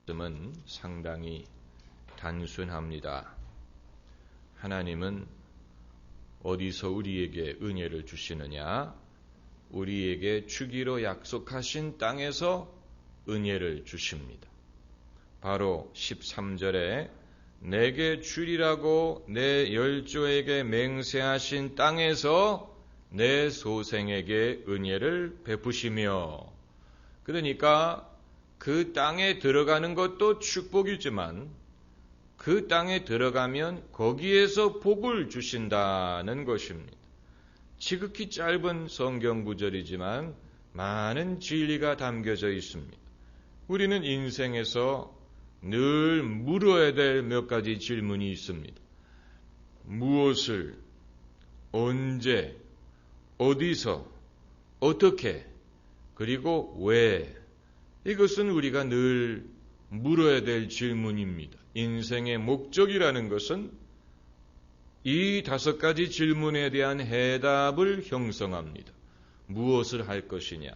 말씀은 상당히 단순합니다. 하나님은 어디서 우리에게 은혜를 주시느냐? 우리에게 주기로 약속하신 땅에서 은혜를 주십니다. 바로 13절에 내게 주리라고 내 열조에게 맹세하신 땅에서 내 소생에게 은혜를 베푸시며, 그러니까 그 땅에 들어가는 것도 축복이지만 그 땅에 들어가면 거기에서 복을 주신다는 것입니다. 지극히 짧은 성경 구절이지만 많은 진리가 담겨져 있습니다. 우리는 인생에서 늘 물어야 될 몇 가지 질문이 있습니다. 무엇을, 언제, 어디서, 어떻게, 그리고 왜? 이것은 우리가 늘 물어야 될 질문입니다. 인생의 목적이라는 것은 이 5가지 질문에 대한 해답을 형성합니다. 무엇을 할 것이냐,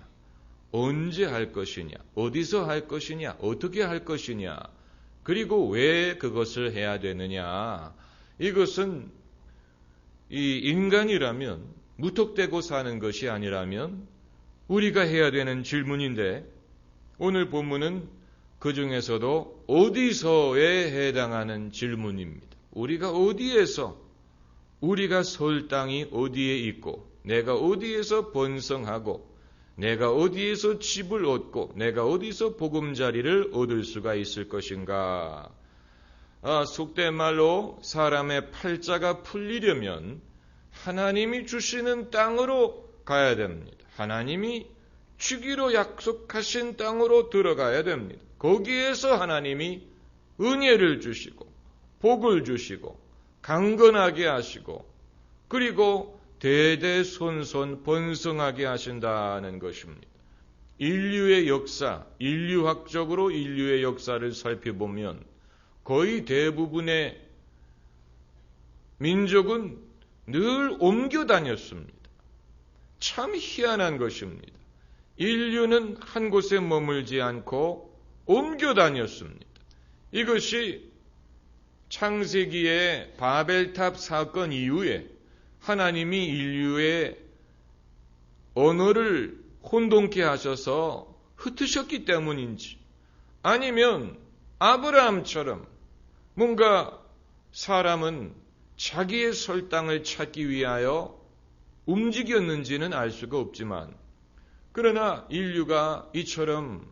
언제 할 것이냐, 어디서 할 것이냐, 어떻게 할 것이냐, 그리고 왜 그것을 해야 되느냐. 이것은 이 인간이라면, 무턱대고 사는 것이 아니라면 우리가 해야 되는 질문인데, 오늘 본문은 그 중에서도 어디서에 해당하는 질문입니다. 우리가 어디에서, 우리가 설 땅이 어디에 있고, 내가 어디에서 번성하고, 내가 어디에서 집을 얻고, 내가 어디서 보금자리를 얻을 수가 있을 것인가. 속된 말로 사람의 팔자가 풀리려면 하나님이 주시는 땅으로 가야 됩니다. 하나님이 주기로 약속하신 땅으로 들어가야 됩니다. 거기에서 하나님이 은혜를 주시고 복을 주시고 강건하게 하시고 그리고 대대손손 번성하게 하신다는 것입니다. 인류의 역사, 인류학적으로 인류의 역사를 살펴보면 거의 대부분의 민족은 늘 옮겨 다녔습니다. 참 희한한 것입니다. 인류는 한 곳에 머물지 않고 옮겨 다녔습니다. 이것이 창세기의 바벨탑 사건 이후에 하나님이 인류의 언어를 혼동케 하셔서 흩으셨기 때문인지, 아니면 아브라함처럼 뭔가 사람은 자기의 설 땅을 찾기 위하여 움직였는지는 알 수가 없지만, 그러나 인류가 이처럼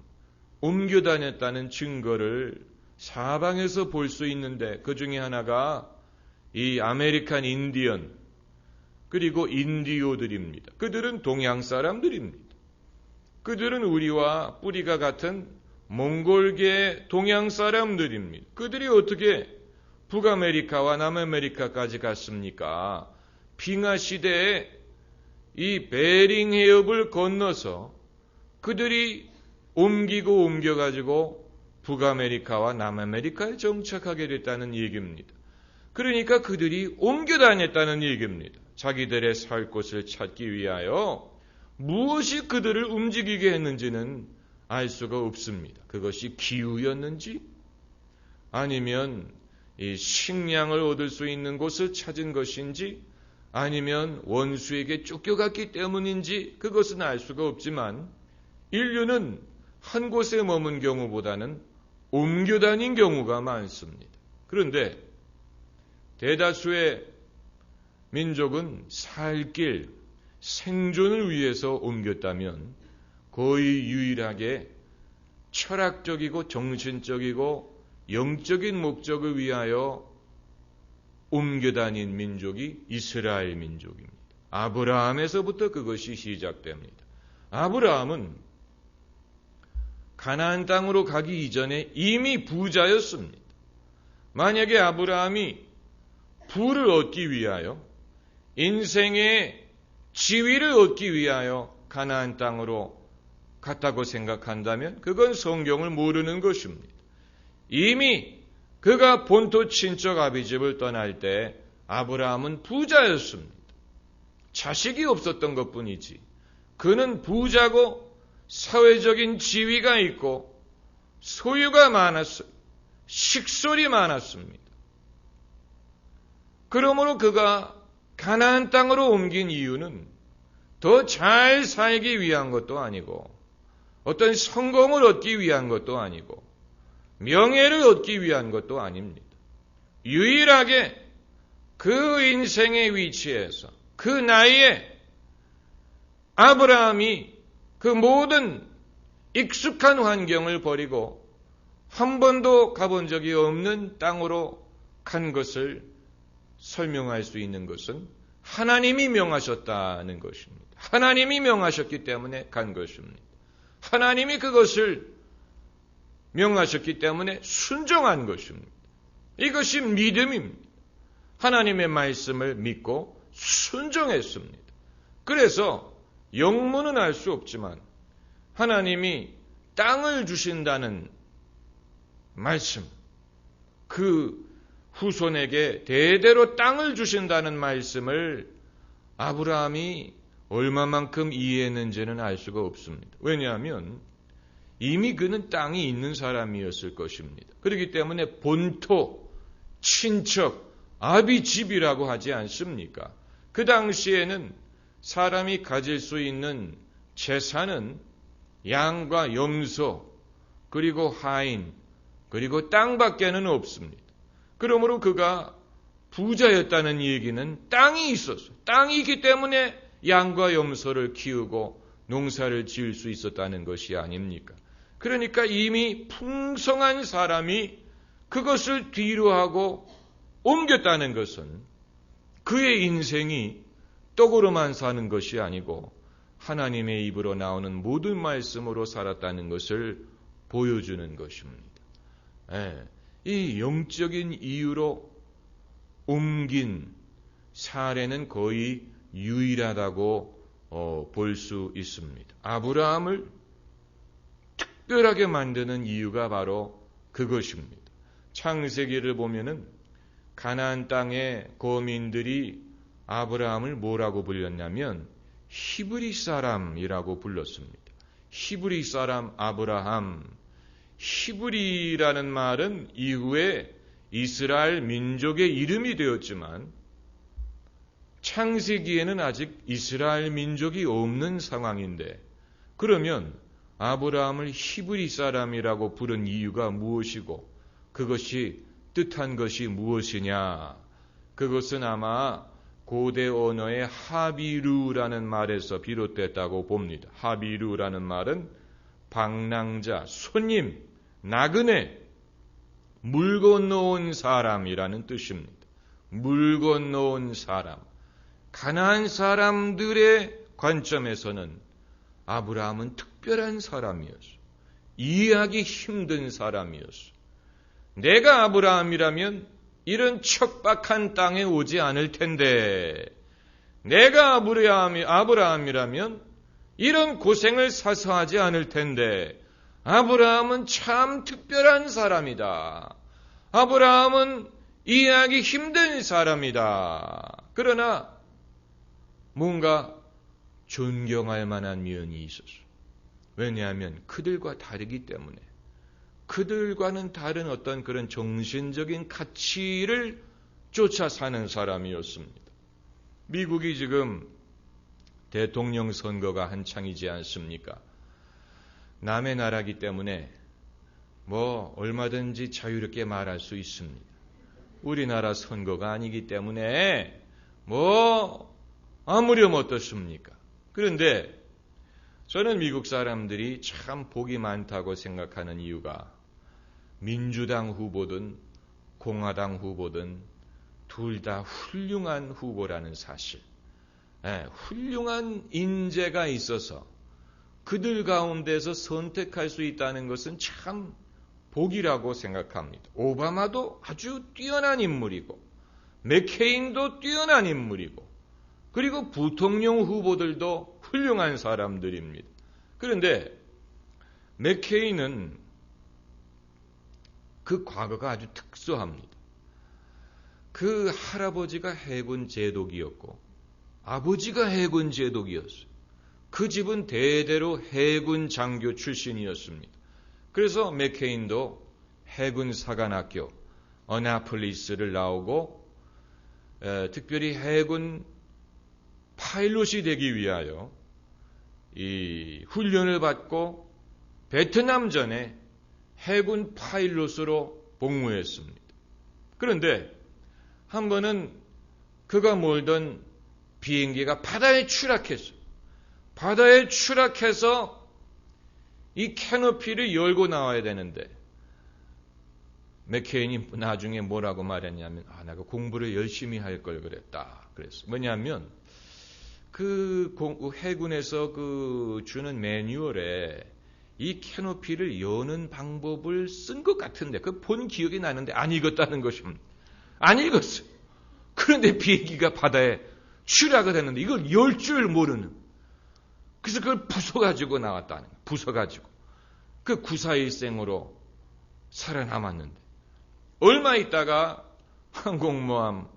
옮겨 다녔다는 증거를 사방에서 볼 수 있는데, 그 중에 하나가 이 아메리칸 인디언, 그리고 인디오들입니다. 그들은 동양 사람들입니다. 그들은 우리와 뿌리가 같은 몽골계 동양 사람들입니다. 그들이 어떻게 북아메리카와 남아메리카까지 갔습니까? 빙하 시대에 이 베링 해협을 건너서 그들이 옮겨가지고 북아메리카와 남아메리카에 정착하게 됐다는 얘기입니다. 그러니까 그들이 옮겨 다녔다는 얘기입니다. 자기들의 살 곳을 찾기 위하여 무엇이 그들을 움직이게 했는지는 알 수가 없습니다. 그것이 기후였는지, 아니면 이 식량을 얻을 수 있는 곳을 찾은 것인지, 아니면 원수에게 쫓겨갔기 때문인지, 그것은 알 수가 없지만 인류는 한 곳에 머문 경우보다는 옮겨 다닌 경우가 많습니다. 그런데 대다수의 민족은 살 길, 생존을 위해서 옮겼다면 거의 유일하게 철학적이고 정신적이고 영적인 목적을 위하여 옮겨 다닌 민족이 이스라엘 민족입니다. 아브라함에서부터 그것이 시작됩니다. 아브라함은 가나안 땅으로 가기 이전에 이미 부자였습니다. 만약에 아브라함이 부를 얻기 위하여, 인생의 지위를 얻기 위하여 가나안 땅으로 갔다고 생각한다면 그건 성경을 모르는 것입니다. 이미 그가 본토 친척 아비집을 떠날 때 아브라함은 부자였습니다. 자식이 없었던 것뿐이지 그는 부자고 사회적인 지위가 있고 소유가 많았어요. 식솔이 많았습니다. 그러므로 그가 가나안 땅으로 옮긴 이유는 더 잘 살기 위한 것도 아니고 어떤 성공을 얻기 위한 것도 아니고 명예를 얻기 위한 것도 아닙니다. 유일하게 그 인생의 위치에서 그 나이에 아브라함이 그 모든 익숙한 환경을 버리고 한 번도 가본 적이 없는 땅으로 간 것을 설명할 수 있는 것은 하나님이 명하셨다는 것입니다. 하나님이 명하셨기 때문에 간 것입니다. 하나님이 그것을 명하셨기 때문에 순종한 것입니다. 이것이 믿음입니다. 하나님의 말씀을 믿고 순종했습니다. 그래서 영문은 알 수 없지만 하나님이 땅을 주신다는 말씀, 그 후손에게 대대로 땅을 주신다는 말씀을 아브라함이 얼마만큼 이해했는지는 알 수가 없습니다. 왜냐하면 이미 그는 땅이 있는 사람이었을 것입니다. 그렇기 때문에 본토, 친척, 아비집이라고 하지 않습니까? 그 당시에는 사람이 가질 수 있는 재산은 양과 염소, 그리고 하인, 그리고 땅밖에는 없습니다. 그러므로 그가 부자였다는 얘기는 땅이 있었어. 땅이 있기 때문에 양과 염소를 키우고 농사를 지을 수 있었다는 것이 아닙니까? 그러니까 이미 풍성한 사람이 그것을 뒤로하고 옮겼다는 것은 그의 인생이 떡으로만 사는 것이 아니고 하나님의 입으로 나오는 모든 말씀으로 살았다는 것을 보여주는 것입니다. 이 영적인 이유로 옮긴 사례는 거의 유일하다고 볼 수 있습니다. 아브라함을 특별하게 만드는 이유가 바로 그것입니다. 창세기를 보면은 가나안 땅의 거민들이 아브라함을 뭐라고 불렸냐면 히브리 사람이라고 불렀습니다. 히브리 사람 아브라함. 히브리라는 말은 이후에 이스라엘 민족의 이름이 되었지만 창세기에는 아직 이스라엘 민족이 없는 상황인데 그러면 아브라함을 히브리 사람이라고 부른 이유가 무엇이고 그것이 뜻한 것이 무엇이냐? 그것은 아마 고대 언어의 하비루라는 말에서 비롯됐다고 봅니다. 하비루라는 말은 방랑자, 손님, 나그네, 물 건너온 사람이라는 뜻입니다. 물 건너온 사람. 가나안 사람들의 관점에서는 아브라함은 특별한 사람이었어. 이해하기 힘든 사람이었어. 내가 아브라함이라면 이런 척박한 땅에 오지 않을 텐데, 내가 아브라함이라면 이런 고생을 사서 하지 않을 텐데, 아브라함은 참 특별한 사람이다. 아브라함은 이해하기 힘든 사람이다. 그러나 뭔가 존경할 만한 면이 있었어. 왜냐하면 그들과 다르기 때문에. 그들과는 다른 어떤 그런 정신적인 가치를 쫓아 사는 사람이었습니다. 미국이 지금 대통령 선거가 한창이지 않습니까? 남의 나라기 때문에 얼마든지 자유롭게 말할 수 있습니다. 우리나라 선거가 아니기 때문에 아무렴 어떻습니까? 그런데 저는 미국 사람들이 참 복이 많다고 생각하는 이유가 민주당 후보든 공화당 후보든 둘 다 훌륭한 후보라는 사실. 훌륭한 인재가 있어서 그들 가운데서 선택할 수 있다는 것은 참 복이라고 생각합니다. 오바마도 아주 뛰어난 인물이고 맥케인도 뛰어난 인물이고 그리고 부통령 후보들도 훌륭한 사람들입니다. 그런데 맥케인은 그 과거가 아주 특수합니다. 그 할아버지가 해군 제독이었고 아버지가 해군 제독이었어요. 그 집은 대대로 해군 장교 출신이었습니다. 그래서 맥케인도 해군 사관학교 어나폴리스를 나오고 특별히 해군 파일럿이 되기 위하여 이 훈련을 받고 베트남전에 해군 파일럿으로 복무했습니다. 그런데 한 번은 그가 몰던 비행기가 바다에 추락했어요. 바다에 추락해서 이 캐노피를 열고 나와야 되는데 맥케인이 나중에 뭐라고 말했냐면 내가 공부를 열심히 할 걸 그랬다. 그랬어요. 뭐냐면 그 해군에서 주는 매뉴얼에 이 캐노피를 여는 방법을 쓴 것 같은데 그 본 기억이 나는데 안 읽었다는 것입니다. 안 읽었어요. 그런데 비행기가 바다에 추락을 했는데 이걸 열 줄 모르는, 그래서 그걸 부숴가지고 나왔다는 거예요. 부숴가지고 그 구사일생으로 살아남았는데 얼마 있다가 항공모함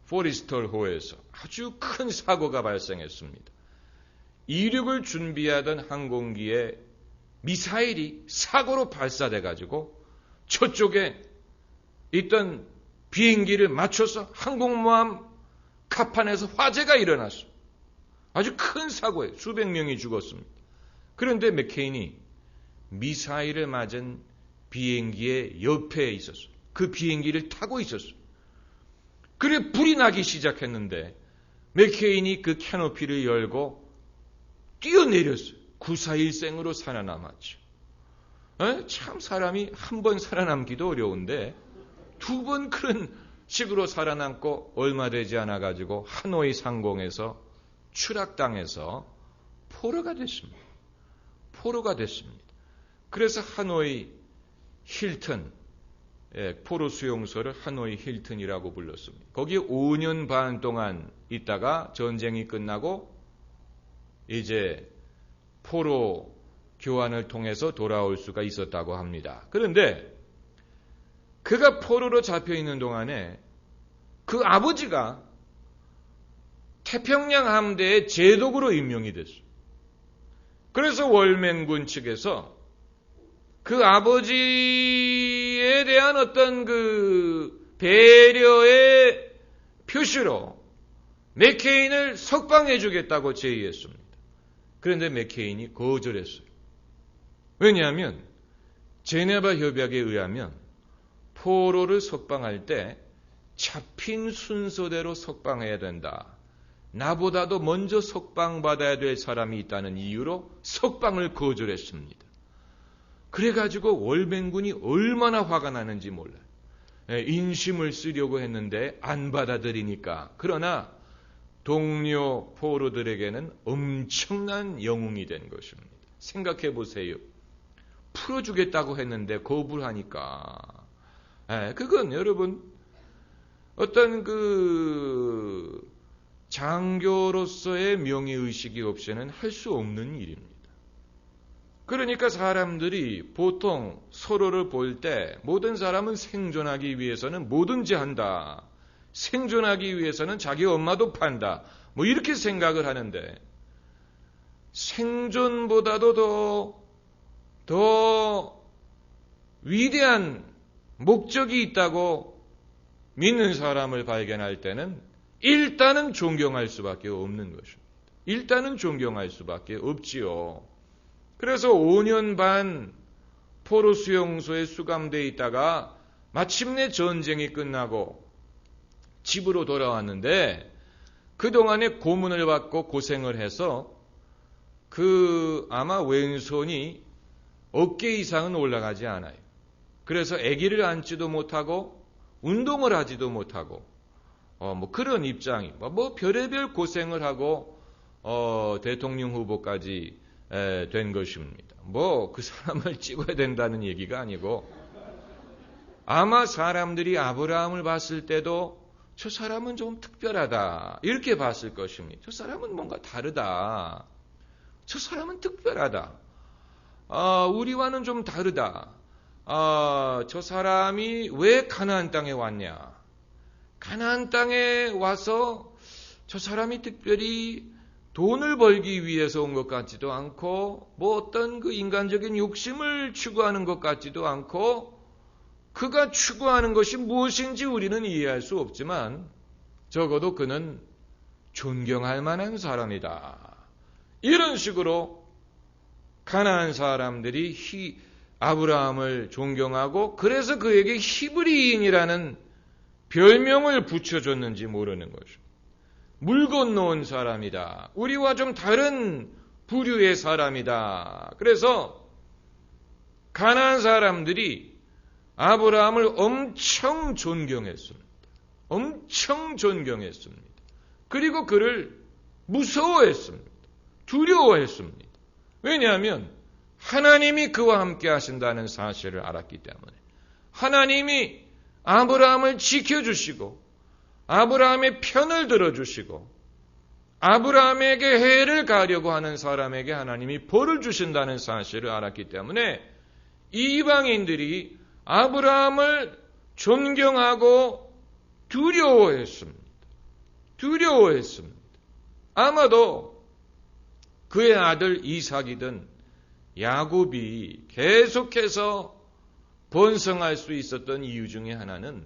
포리스털호에서 아주 큰 사고가 발생했습니다. 이륙을 준비하던 항공기에 미사일이 사고로 발사돼가지고 저쪽에 있던 비행기를 맞춰서 항공모함 갑판에서 화재가 일어났어요. 아주 큰 사고에 수백 명이 죽었습니다. 그런데 맥케인이 미사일을 맞은 비행기의 옆에 있었어요. 그 비행기를 타고 있었어요. 그래 불이 나기 시작했는데 맥케인이 그 캐노피를 열고 뛰어내렸어요. 구사일생으로 살아남았죠. 참 사람이 한 번 살아남기도 어려운데 두 번 그런 식으로 살아남고 얼마 되지 않아가지고 하노이 상공에서 추락당해서 포로가 됐습니다. 포로가 됐습니다. 그래서 하노이 힐튼, 포로 수용소를 하노이 힐튼이라고 불렀습니다. 거기에 5년 반 동안 있다가 전쟁이 끝나고 이제 포로 교환을 통해서 돌아올 수가 있었다고 합니다. 그런데 그가 포로로 잡혀 있는 동안에 그 아버지가 태평양 함대의 제독으로 임명이 됐어요. 그래서 월맹군 측에서 그 아버지에 대한 어떤 그 배려의 표시로 맥케인을 석방해 주겠다고 제의했습니다. 그런데 맥케인이 거절했어요. 왜냐하면 제네바 협약에 의하면 포로를 석방할 때 잡힌 순서대로 석방해야 된다. 나보다도 먼저 석방받아야 될 사람이 있다는 이유로 석방을 거절했습니다. 그래가지고 월맹군이 얼마나 화가 나는지 몰라요. 인심을 쓰려고 했는데 안 받아들이니까. 그러나 동료 포로들에게는 엄청난 영웅이 된 것입니다. 생각해 보세요. 풀어주겠다고 했는데 거부하니까. 그건 여러분 어떤 그 장교로서의 명예의식이 없이는 할 수 없는 일입니다. 그러니까 사람들이 보통 서로를 볼 때 모든 사람은 생존하기 위해서는 뭐든지 한다. 생존하기 위해서는 자기 엄마도 판다. 뭐 이렇게 생각을 하는데 생존보다도 더 위대한 목적이 있다고 믿는 사람을 발견할 때는 일단은 존경할 수밖에 없는 것입니다. 일단은 존경할 수밖에 없지요. 그래서 5년 반 포로 수용소에 수감되어 있다가 마침내 전쟁이 끝나고 집으로 돌아왔는데 그동안에 고문을 받고 고생을 해서 아마 왼손이 어깨 이상은 올라가지 않아요. 그래서 아기를 안지도 못하고 운동을 하지도 못하고 뭐 그런 입장이 뭐 별의별 고생을 하고 대통령 후보까지 된 것입니다. 뭐 그 사람을 찍어야 된다는 얘기가 아니고 아마 사람들이 아브라함을 봤을 때도 저 사람은 좀 특별하다 이렇게 봤을 것입니다. 저 사람은 뭔가 다르다. 저 사람은 특별하다. 우리와는 좀 다르다. 저 사람이 왜 가나안 땅에 왔냐? 가나안 땅에 와서 저 사람이 특별히 돈을 벌기 위해서 온 것 같지도 않고 뭐 어떤 그 인간적인 욕심을 추구하는 것 같지도 않고 그가 추구하는 것이 무엇인지 우리는 이해할 수 없지만 적어도 그는 존경할 만한 사람이다. 이런 식으로 가나안 사람들이 아브라함을 존경하고 그래서 그에게 히브리인이라는 별명을 붙여줬는지 모르는 거죠. 물 건너온 사람이다. 우리와 좀 다른 부류의 사람이다. 그래서 가나안 사람들이 아브라함을 엄청 존경했습니다. 엄청 존경했습니다. 그리고 그를 무서워했습니다. 두려워했습니다. 왜냐하면 하나님이 그와 함께 하신다는 사실을 알았기 때문에 하나님이 아브라함을 지켜주시고 아브라함의 편을 들어주시고 아브라함에게 해를 가려고 하는 사람에게 하나님이 벌을 주신다는 사실을 알았기 때문에 이방인들이 아브라함을 존경하고 두려워했습니다. 두려워했습니다. 아마도 그의 아들 이삭이든 야곱이 계속해서 번성할 수 있었던 이유 중에 하나는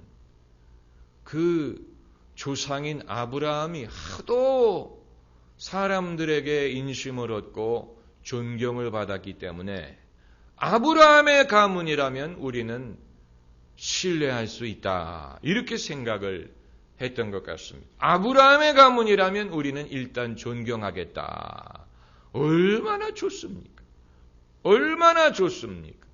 그 조상인 아브라함이 하도 사람들에게 인심을 얻고 존경을 받았기 때문에 아브라함의 가문이라면 우리는 신뢰할 수 있다. 이렇게 생각을 했던 것 같습니다. 아브라함의 가문이라면 우리는 일단 존경하겠다. 얼마나 좋습니까? 얼마나 좋습니까?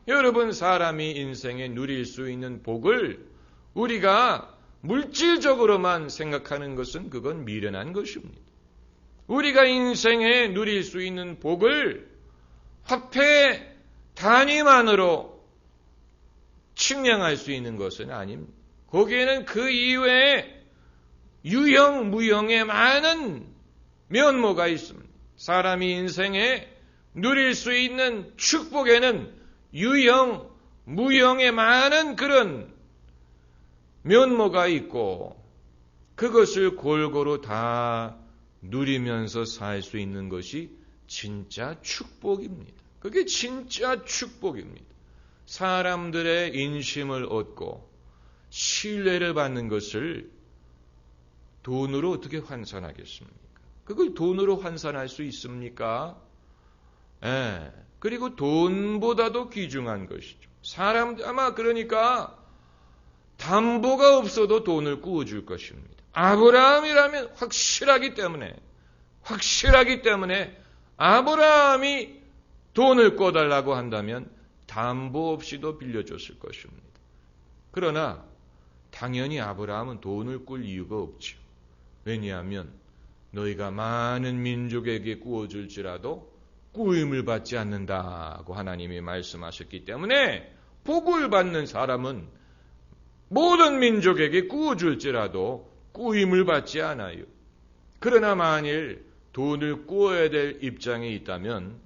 여러분, 사람이 인생에 누릴 수 있는 복을 우리가 물질적으로만 생각하는 것은 그건 미련한 것입니다. 우리가 인생에 누릴 수 있는 복을 화폐 단위만으로 측량할 수 있는 것은 아닙니다. 거기에는 그 이외에 유형, 무형의 많은 면모가 있습니다. 사람이 인생에 누릴 수 있는 축복에는 유형, 무형의 많은 그런 면모가 있고 그것을 골고루 다 누리면서 살 수 있는 것이 진짜 축복입니다. 그게 진짜 축복입니다. 사람들의 인심을 얻고 신뢰를 받는 것을 돈으로 어떻게 환산하겠습니까? 그걸 돈으로 환산할 수 있습니까? 그리고 돈보다도 귀중한 것이죠. 아마 그러니까 담보가 없어도 돈을 구워줄 것입니다. 아브라함이라면 확실하기 때문에 아브라함이 돈을 꿔달라고 한다면 담보 없이도 빌려줬을 것입니다. 그러나 당연히 아브라함은 돈을 꿀 이유가 없죠. 왜냐하면 너희가 많은 민족에게 구워줄지라도 구임을 받지 않는다고 하나님이 말씀하셨기 때문에 복을 받는 사람은 모든 민족에게 구워줄지라도 구임을 받지 않아요. 그러나 만일 돈을 구워야 될 입장에 있다면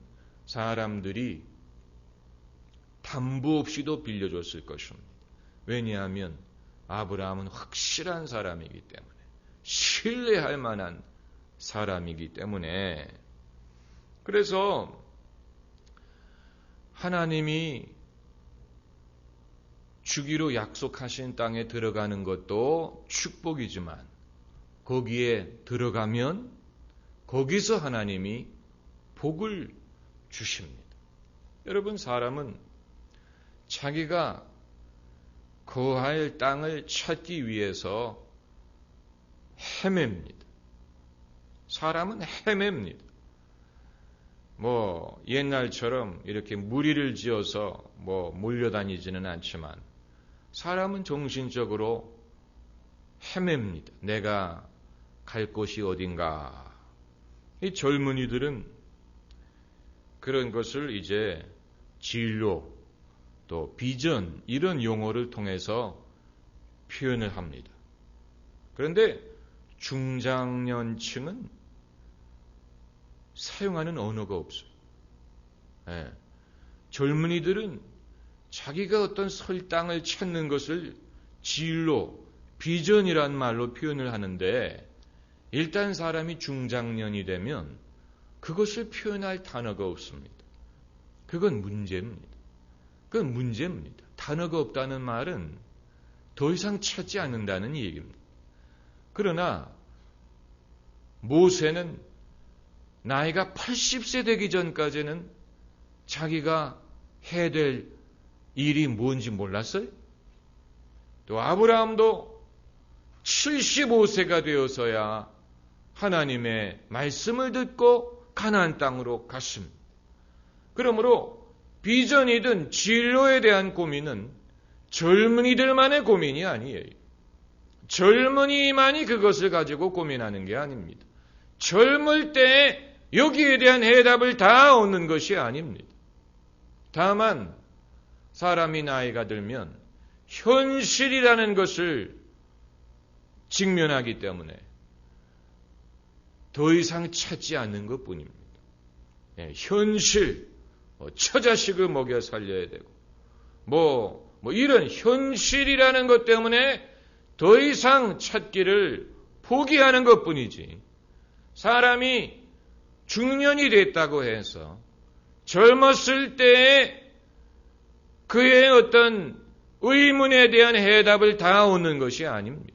사람들이 담보 없이도 빌려줬을 것입니다. 왜냐하면 아브라함은 확실한 사람이기 때문에 신뢰할 만한 사람이기 때문에 그래서 하나님이 주기로 약속하신 땅에 들어가는 것도 축복이지만 거기에 들어가면 거기서 하나님이 복을 주십니다. 여러분, 사람은 자기가 거할 땅을 찾기 위해서 헤맵니다. 사람은 헤맵니다. 옛날처럼 이렇게 무리를 지어서 몰려다니지는 않지만 사람은 정신적으로 헤맵니다. 내가 갈 곳이 어딘가. 이 젊은이들은 그런 것을 이제 진로, 또 비전 이런 용어를 통해서 표현을 합니다. 그런데 중장년층은 사용하는 언어가 없어요. 젊은이들은 자기가 어떤 설 땅을 찾는 것을 진로, 비전이란 말로 표현을 하는데 일단 사람이 중장년이 되면 그것을 표현할 단어가 없습니다. 그건 문제입니다. 그건 문제입니다. 단어가 없다는 말은 더 이상 찾지 않는다는 얘기입니다. 그러나 모세는 나이가 80세 되기 전까지는 자기가 해야 될 일이 뭔지 몰랐어요. 또 아브라함도 75세가 되어서야 하나님의 말씀을 듣고 가나안 땅으로 갔습니다. 그러므로 비전이든 진로에 대한 고민은 젊은이들만의 고민이 아니에요. 젊은이만이 그것을 가지고 고민하는 게 아닙니다. 젊을 때에 여기에 대한 해답을 다 얻는 것이 아닙니다. 다만 사람이 나이가 들면 현실이라는 것을 직면하기 때문에 더 이상 찾지 않는 것뿐입니다. 현실, 처자식을 먹여 살려야 되고 뭐 이런 현실이라는 것 때문에 더 이상 찾기를 포기하는 것뿐이지, 사람이 중년이 됐다고 해서 젊었을 때에 그의 어떤 의문에 대한 해답을 다 얻는 것이 아닙니다.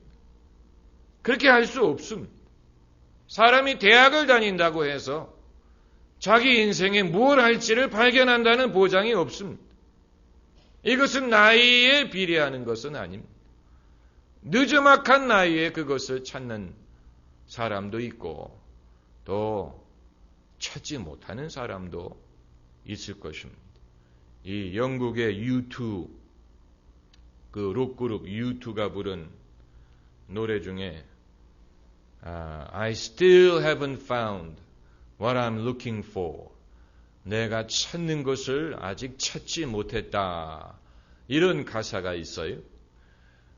그렇게 할 수 없습니다. 사람이 대학을 다닌다고 해서 자기 인생에 무엇을 할지를 발견한다는 보장이 없습니다. 이것은 나이에 비례하는 것은 아닙니다. 늦지막한 나이에 그것을 찾는 사람도 있고 또 찾지 못하는 사람도 있을 것입니다. 이 영국의 U2, 그 록그룹 U2가 부른 노래 중에 I still haven't found what I'm looking for. 내가 찾는 것을 아직 찾지 못했다. 이런 가사가 있어요.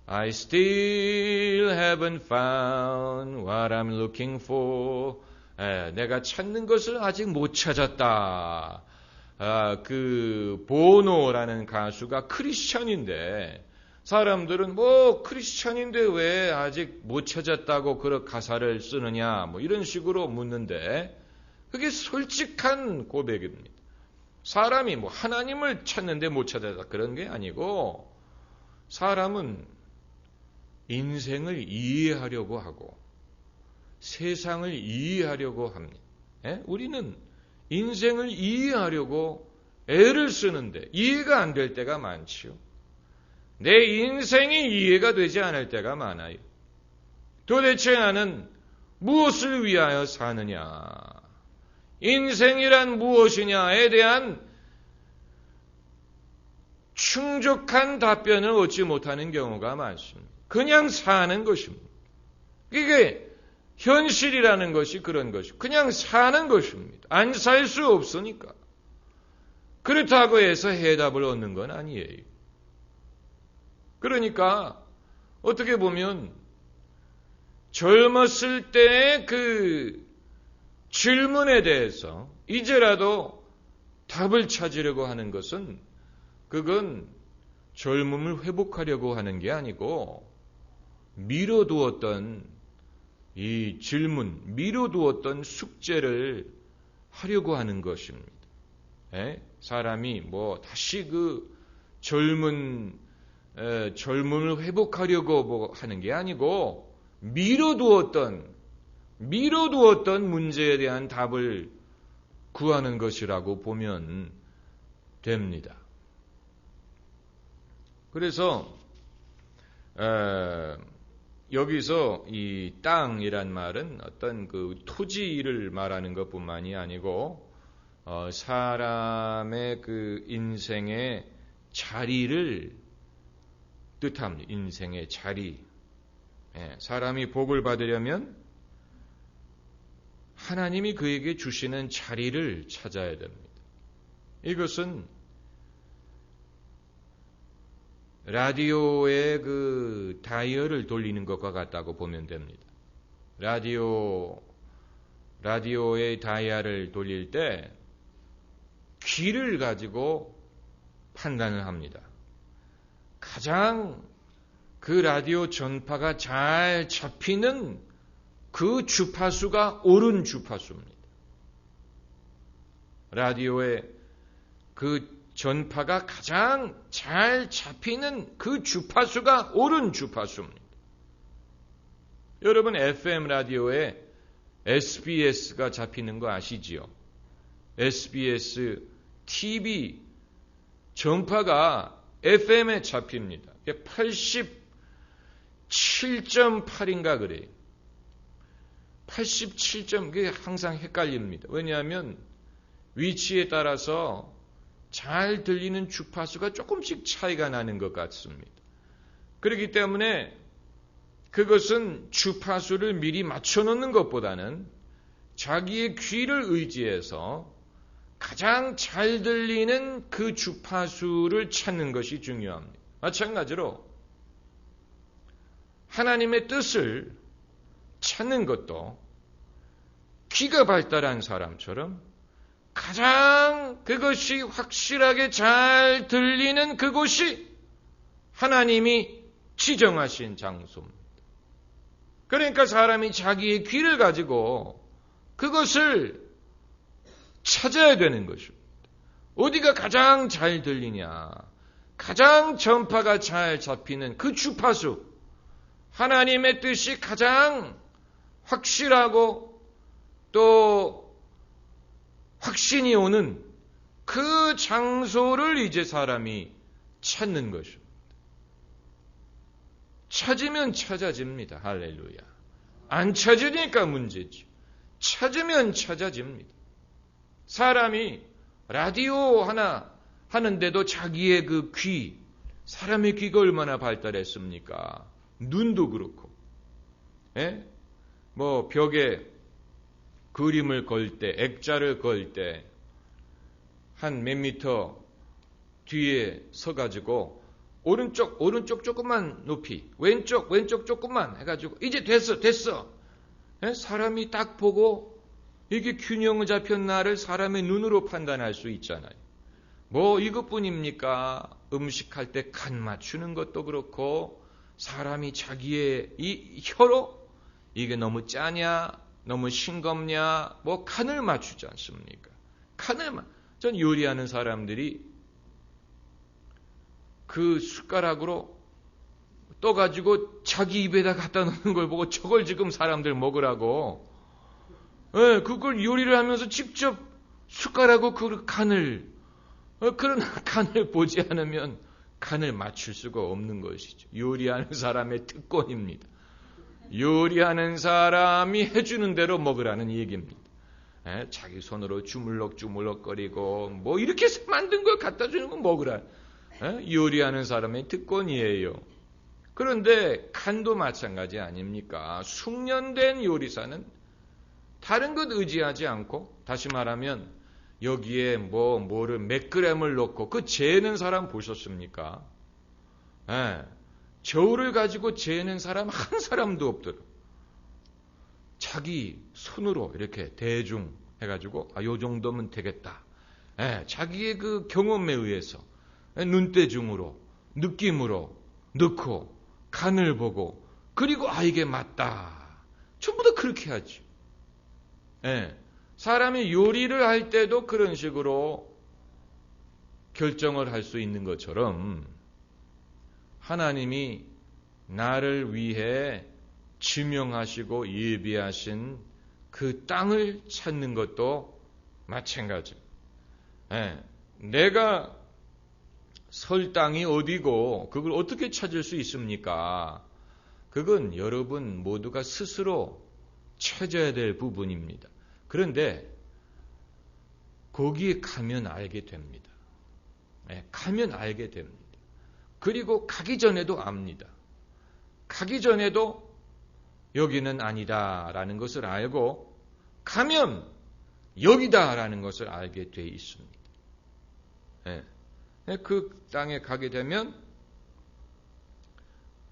I still haven't found what I'm looking for. 내가 찾는 것을 아직 못 찾았다. 그 보노라는 가수가 크리스천인데 사람들은 크리스천인데 왜 아직 못 찾았다고 그런 가사를 쓰느냐 이런 식으로 묻는데, 그게 솔직한 고백입니다. 사람이 하나님을 찾는데 못 찾았다 그런 게 아니고, 사람은 인생을 이해하려고 하고 세상을 이해하려고 합니다. 우리는 인생을 이해하려고 애를 쓰는데 이해가 안 될 때가 많지요. 내 인생이 이해가 되지 않을 때가 많아요. 도대체 나는 무엇을 위하여 사느냐? 인생이란 무엇이냐에 대한 충족한 답변을 얻지 못하는 경우가 많습니다. 그냥 사는 것입니다. 이게 현실이라는 것이 그런 것이고 그냥 사는 것입니다. 안 살 수 없으니까. 그렇다고 해서 해답을 얻는 건 아니에요. 그러니까 어떻게 보면 젊었을 때의 그 질문에 대해서 이제라도 답을 찾으려고 하는 것은, 그건 젊음을 회복하려고 하는 게 아니고 미뤄두었던 이 질문, 미뤄두었던 숙제를 하려고 하는 것입니다. 사람이 다시 그 젊음을 회복하려고 하는 게 아니고 미뤄두었던 문제에 대한 답을 구하는 것이라고 보면 됩니다. 그래서 여기서 이 땅이란 말은 어떤 그 토지를 말하는 것뿐만이 아니고 사람의 그 인생의 자리를 뜻합니다. 인생의 자리. 사람이 복을 받으려면 하나님이 그에게 주시는 자리를 찾아야 됩니다. 이것은 라디오의 그 다이얼을 돌리는 것과 같다고 보면 됩니다. 라디오의 다이얼을 돌릴 때 귀를 가지고 판단을 합니다. 가장 그 라디오 전파가 잘 잡히는 그 주파수가 옳은 주파수입니다. 라디오의 그 전파가 가장 잘 잡히는 그 주파수가 옳은 주파수입니다. 여러분 FM 라디오에 SBS가 잡히는 거 아시지요? SBS TV 전파가 FM에 잡힙니다. 87.8인가 그래요. 87점, 그게 항상 헷갈립니다. 왜냐하면 위치에 따라서 잘 들리는 주파수가 조금씩 차이가 나는 것 같습니다. 그렇기 때문에 그것은 주파수를 미리 맞춰놓는 것보다는 자기의 귀를 의지해서 가장 잘 들리는 그 주파수를 찾는 것이 중요합니다. 마찬가지로 하나님의 뜻을 찾는 것도 귀가 발달한 사람처럼 가장 그것이 확실하게 잘 들리는 그곳이 하나님이 지정하신 장소입니다. 그러니까 사람이 자기의 귀를 가지고 그것을 찾아야 되는 것입니다. 어디가 가장 잘 들리냐, 가장 전파가 잘 잡히는 그 주파수, 하나님의 뜻이 가장 확실하고 또 확신이 오는 그 장소를 이제 사람이 찾는 것입니다. 찾으면 찾아집니다. 할렐루야. 안 찾으니까 문제지. 찾으면 찾아집니다. 사람이 라디오 하나 하는데도 자기의 그 귀, 사람의 귀가 얼마나 발달했습니까? 눈도 그렇고, 뭐 벽에 그림을 걸 때, 액자를 걸 때 한 몇 미터 뒤에 서가지고 오른쪽 조금만 높이, 왼쪽 조금만 해가지고 이제 됐어. 사람이 딱 보고 이게 균형을 잡혔나를 사람의 눈으로 판단할 수 있잖아요. 뭐 이것뿐입니까? 음식할 때 간 맞추는 것도 그렇고 사람이 자기의 이 혀로 이게 너무 짜냐, 너무 싱겁냐, 뭐 간을 맞추지 않습니까? 전 요리하는 사람들이 그 숟가락으로 떠가지고 자기 입에다 갖다 놓는 걸 보고 저걸 지금 사람들 먹으라고, 그걸 요리를 하면서 직접 숟가락으로 그 간을, 그런 간을 보지 않으면 간을 맞출 수가 없는 것이죠. 요리하는 사람의 특권입니다. 요리하는 사람이 해주는 대로 먹으라는 얘기입니다. 자기 손으로 주물럭주물럭거리고 뭐 이렇게 해서 만든 걸 갖다 주는 거 먹으라. 요리하는 사람의 특권이에요. 그런데 간도 마찬가지 아닙니까? 숙련된 요리사는 다른 것 의지하지 않고, 다시 말하면 여기에 뭐를 몇 그램을 넣고 그 재는 사람 보셨습니까? 저울을 가지고 재는 사람 한 사람도 없더라. 자기 손으로 이렇게 대중 해가지고 요 정도면 되겠다. 자기의 그 경험에 의해서 눈대중으로 느낌으로 넣고 간을 보고, 그리고 이게 맞다. 전부 다 그렇게 하지. 사람이 요리를 할 때도 그런 식으로 결정을 할 수 있는 것처럼 하나님이 나를 위해 지명하시고 예비하신 그 땅을 찾는 것도 마찬가지입니다. 내가 설 땅이 어디고 그걸 어떻게 찾을 수 있습니까? 그건 여러분 모두가 스스로 찾아야 될 부분입니다. 그런데 거기에 가면 알게 됩니다. 가면 알게 됩니다. 그리고 가기 전에도 압니다. 가기 전에도 여기는 아니다라는 것을 알고 가면 여기다라는 것을 알게 돼 있습니다. 그 땅에 가게 되면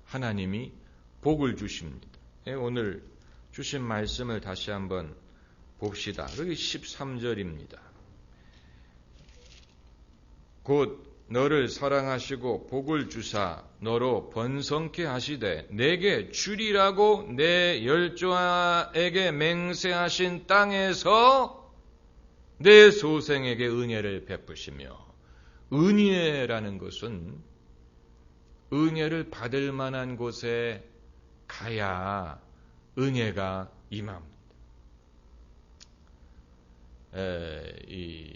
하나님이 복을 주십니다. 오늘 주신 말씀을 다시 한번 봅시다. 여기 13절입니다. 곧 너를 사랑하시고 복을 주사 너로 번성케 하시되 내게 주리라고 내 열조에게 맹세하신 땅에서 내 소생에게 은혜를 베푸시며, 은혜라는 것은 은혜를 받을 만한 곳에 가야 은혜가 임합니다. 이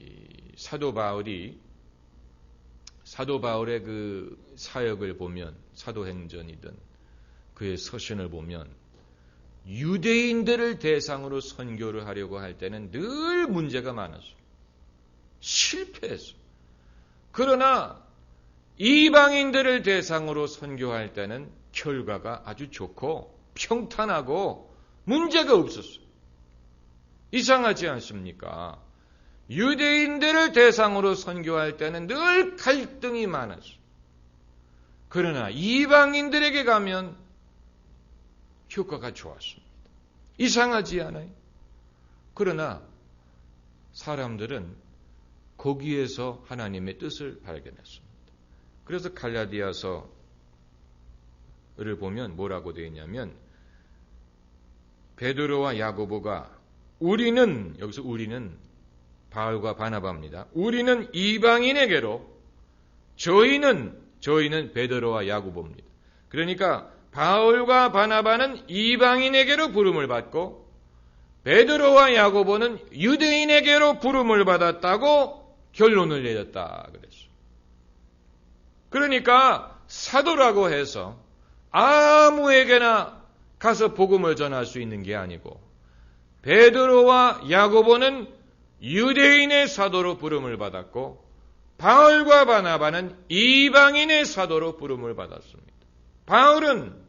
사도 바울의 그 사역을 보면, 사도행전이든 그의 서신을 보면 유대인들을 대상으로 선교를 하려고 할 때는 늘 문제가 많았어요. 실패했어요. 그러나 이방인들을 대상으로 선교할 때는 결과가 아주 좋고 평탄하고 문제가 없었어요. 이상하지 않습니까? 유대인들을 대상으로 선교할 때는 늘 갈등이 많았어요. 그러나 이방인들에게 가면 효과가 좋았습니다. 이상하지 않아요? 그러나 사람들은 거기에서 하나님의 뜻을 발견했습니다. 그래서 갈라디아서를 보면 뭐라고 되어 있냐면, 베드로와 야고보가 여기서 우리는 바울과 바나바입니다. 우리는 이방인에게로, 저희는 베드로와 야고보입니다. 그러니까 바울과 바나바는 이방인에게로 부름을 받고 베드로와 야고보는 유대인에게로 부름을 받았다고 결론을 내렸다 그랬어요. 그러니까 사도라고 해서 아무에게나 가서 복음을 전할 수 있는 게 아니고, 베드로와 야고보는 유대인의 사도로 부름을 받았고 바울과 바나바는 이방인의 사도로 부름을 받았습니다. 바울은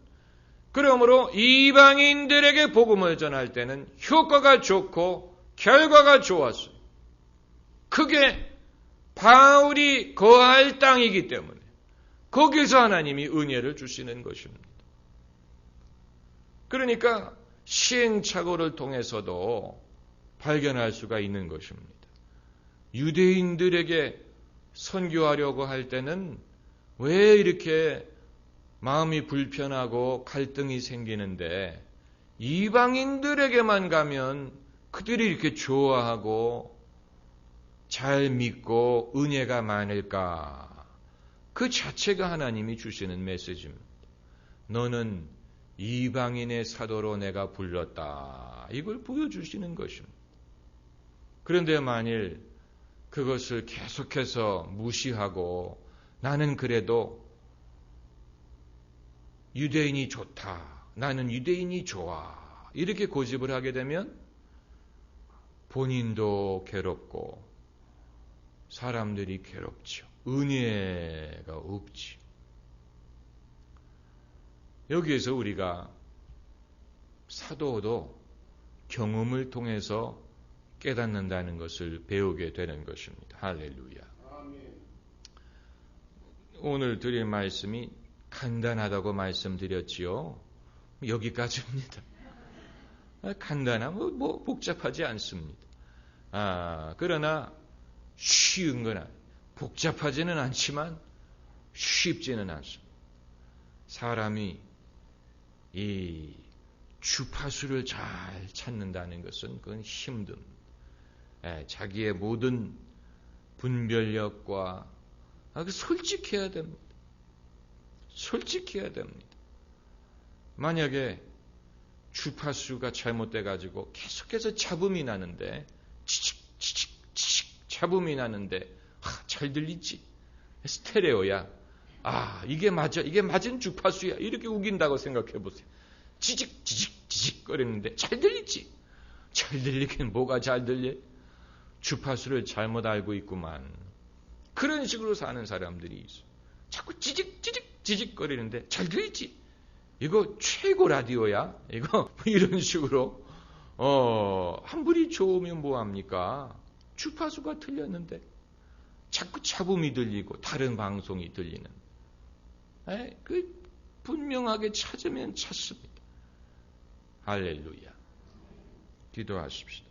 그러므로 이방인들에게 복음을 전할 때는 효과가 좋고 결과가 좋았어요. 그게 바울이 거할 땅이기 때문에 거기서 하나님이 은혜를 주시는 것입니다. 그러니까 시행착오를 통해서도 발견할 수가 있는 것입니다. 유대인들에게 선교하려고 할 때는 왜 이렇게 마음이 불편하고 갈등이 생기는데 이방인들에게만 가면 그들이 이렇게 좋아하고 잘 믿고 은혜가 많을까? 그 자체가 하나님이 주시는 메시지입니다. 너는 이방인의 사도로 내가 불렀다. 이걸 보여주시는 것입니다. 그런데 만일 그것을 계속해서 무시하고 나는 그래도 유대인이 좋다, 나는 유대인이 좋아, 이렇게 고집을 하게 되면 본인도 괴롭고 사람들이 괴롭죠. 은혜가 없지. 여기에서 우리가 사도도 경험을 통해서 깨닫는다는 것을 배우게 되는 것입니다. 할렐루야. 오늘 드릴 말씀이 간단하다고 말씀드렸지요. 여기까지입니다. 간단하고 뭐 복잡하지 않습니다. 그러나 쉬운 건 아니에요. 복잡하지는 않지만 쉽지는 않습니다. 사람이 이 주파수를 잘 찾는다는 것은 그건 힘듭니다. 자기의 모든 분별력과 솔직해야 됩니다. 솔직해야 됩니다. 만약에 주파수가 잘못돼가지고 계속해서 잡음이 나는데 치직 잡음이 나는데 잘 들리지? 스테레오야. 이게 맞아. 이게 맞은 주파수야. 이렇게 우긴다고 생각해 보세요. 지직 거리는데 잘 들리지? 잘 들리긴 뭐가 잘 들려? 주파수를 잘못 알고 있구만. 그런 식으로 사는 사람들이 있어. 자꾸 지직 거리는데 잘 들리지? 이거 최고 라디오야? 이거 이런 식으로 아무리 좋으면 뭐합니까? 주파수가 틀렸는데 자꾸 잡음이 들리고 다른 방송이 들리는. 그 분명하게 찾으면 찾습니다. 할렐루야. 기도하십시다.